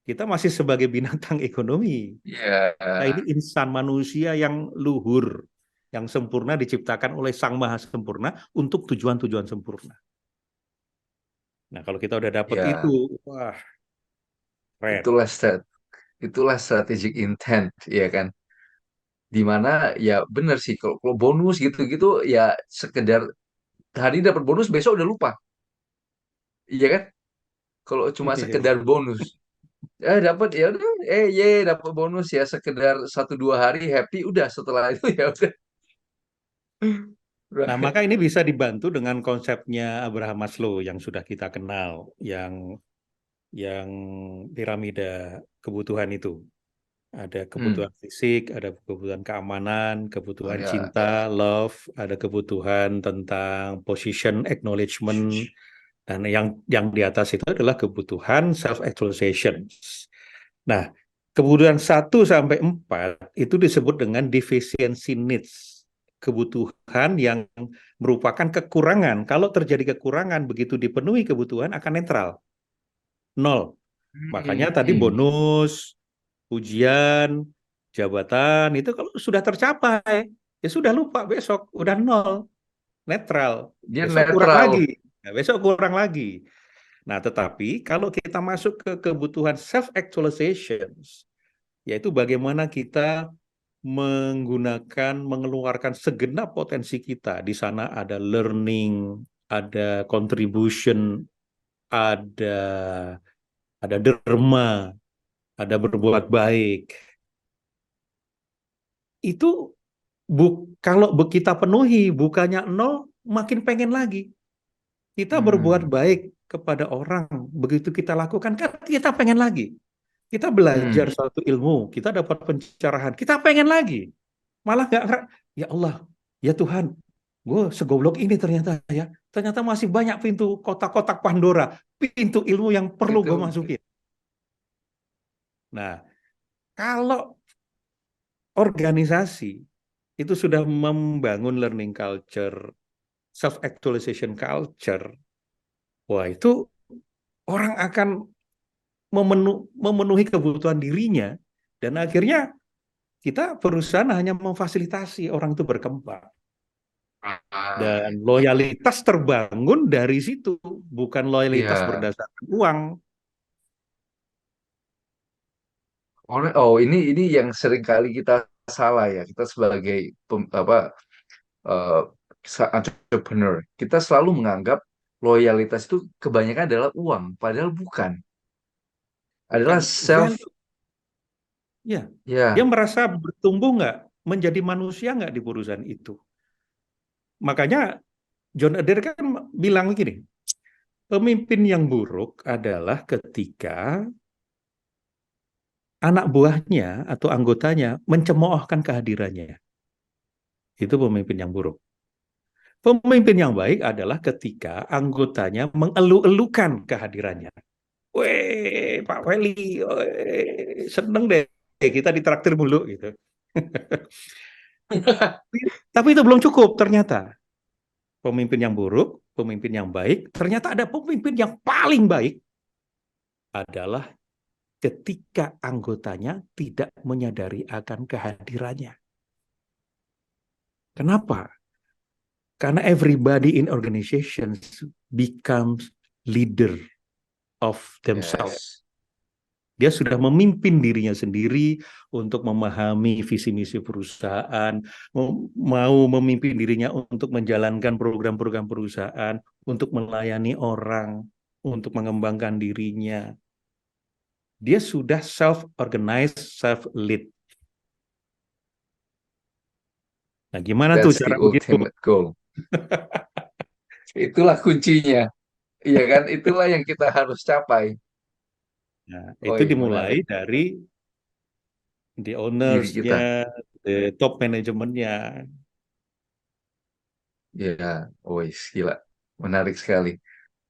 Kita masih sebagai binatang ekonomi. Ya, Nah, ini insan manusia yang luhur, yang sempurna diciptakan oleh Sang Maha Sempurna untuk tujuan-tujuan sempurna. Nah, kalau kita udah dapet itu, ya, wah, keren. itulah itulah strategic intent, ya kan? Dimana ya bener sih kalau bonus gitu-gitu ya sekedar hari ini dapat bonus besok udah lupa, iya kan? Kalau cuma sekedar bonus, dapat ya udah, dapat bonus ya sekedar 1 2 hari happy udah setelah itu ya udah. Nah, maka ini bisa dibantu dengan konsepnya Abraham Maslow yang sudah kita kenal, yang yang piramida kebutuhan itu. Ada Hmm. kebutuhan fisik, ada kebutuhan keamanan, Oh kebutuhan ya. cinta, love, ada kebutuhan tentang position, acknowledgement, dan yang di atas itu adalah kebutuhan self actualization. Nah, kebutuhan 1 sampai 4 itu disebut dengan deficiency needs. Kebutuhan yang merupakan kekurangan. Kalau terjadi kekurangan, begitu dipenuhi kebutuhan akan netral. Nol. Makanya tadi Hmm. bonus, ujian, jabatan, itu kalau sudah tercapai, ya sudah lupa besok, udah nol. Netral. Dia Besok kurang netral. lagi. Nah, besok kurang lagi. Nah, tetapi kalau kita masuk ke kebutuhan self-actualization, yaitu bagaimana kita menggunakan, mengeluarkan segenap potensi kita. Di sana ada learning, ada contribution, ada derma, ada berbuat baik. Itu kalau kita penuhi, bukannya nol, makin pengen lagi. Kita berbuat Hmm. baik kepada orang, begitu kita lakukan, kan kita pengen lagi. Kita belajar Hmm. suatu ilmu, kita dapat pencerahan, kita pengen lagi. Malah nggak, ya Allah, ya Tuhan, gue segoblok ini ternyata ya. Ternyata masih banyak pintu kotak-kotak Pandora, pintu ilmu yang perlu gue Itu. masukin. Nah, kalau organisasi itu sudah membangun learning culture, self-actualization culture, wah itu orang akan memenuhi kebutuhan dirinya, dan akhirnya kita perusahaan hanya memfasilitasi orang itu berkembang. Ah, Dan loyalitas terbangun dari situ, bukan loyalitas ya. berdasarkan uang. Oh, ini yang sering kali kita salah ya. Kita sebagai eh, entrepreneur, kita selalu menganggap loyalitas itu kebanyakan adalah uang, padahal bukan. Bukan Adalah self, value. Ya, dia ya. merasa bertumbuh nggak, menjadi manusia nggak di perusahaan itu. Makanya John Adair kan bilang gini, pemimpin yang buruk adalah ketika anak buahnya atau anggotanya mencemoohkan kehadirannya. Itu pemimpin yang buruk. Pemimpin yang baik adalah ketika anggotanya mengeluh-elukan kehadirannya. Weh, Pak Weli, seneng deh kita ditraktir mulu gitu. Tapi itu belum cukup ternyata. Pemimpin yang buruk, pemimpin yang baik, ternyata ada pemimpin yang paling baik adalah ketika anggotanya tidak menyadari akan kehadirannya. Kenapa? Karena everybody in organizations becomes leader of themselves. Yes. Dia sudah memimpin dirinya sendiri untuk memahami visi misi perusahaan, mau memimpin dirinya untuk menjalankan program-program perusahaan, untuk melayani orang, untuk mengembangkan dirinya. Dia sudah self-organized, self-lead. Nah, gimana tuh That's cara the begitu? ultimate goal. Itulah kuncinya. Iya kan? Itulah yang kita harus capai. Nah, itu Oi, dimulai menarik. dari the Diri kita. owners-nya, the top manajemennya. Ya, oi, gila. Menarik sekali.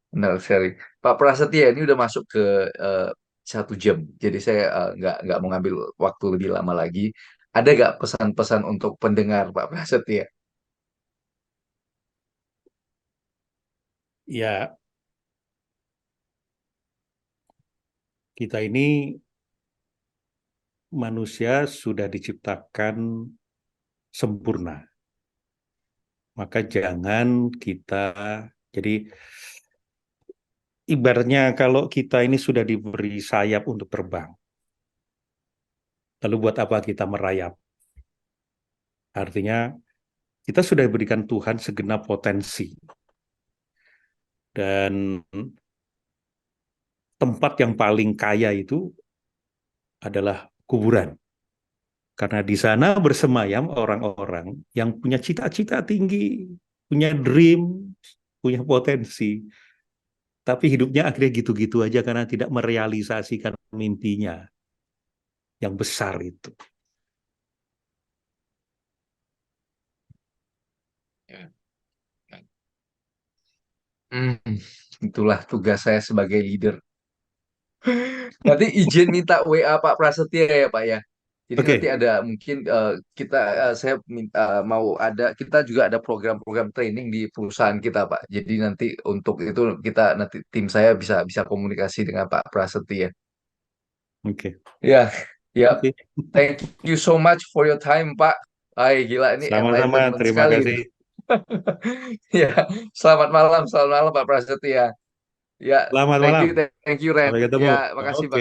Menarik sekali. Pak Prasetya, ini udah masuk ke eh, 1 jam. Jadi saya nggak mau ngambil waktu lebih lama lagi. Ada nggak pesan-pesan untuk pendengar Pak Prasetya? Ya, kita ini manusia sudah diciptakan sempurna. Maka jangan kita, jadi ibaratnya kalau kita ini sudah diberi sayap untuk terbang, lalu buat apa kita merayap? Artinya kita sudah diberikan Tuhan segenap potensi, dan tempat yang paling kaya itu adalah kuburan. Karena di sana bersemayam orang-orang yang punya cita-cita tinggi, punya dream, punya potensi. Tapi hidupnya akhirnya gitu-gitu aja karena tidak merealisasikan mimpinya yang besar itu. Ya. Hmm, itulah tugas saya sebagai leader. Nanti izin minta WA Pak Prasetya ya Pak ya. Jadi nanti Oke, ada mungkin kita saya minta mau ada kita juga ada program-program training di perusahaan kita Pak. Jadi nanti untuk itu kita nanti tim saya bisa bisa komunikasi dengan Pak Prasetya. oke, Ya, ya. oke. Thank you so much for your time Pak. Ay, gila ini Sama-sama, enlightenment terima sekali itu. kasih. Ya, selamat malam Pak Prasetya. Ya, Selamat malam. thank you Ren. Sampai ketemu. Ya, makasih Oke. Pak.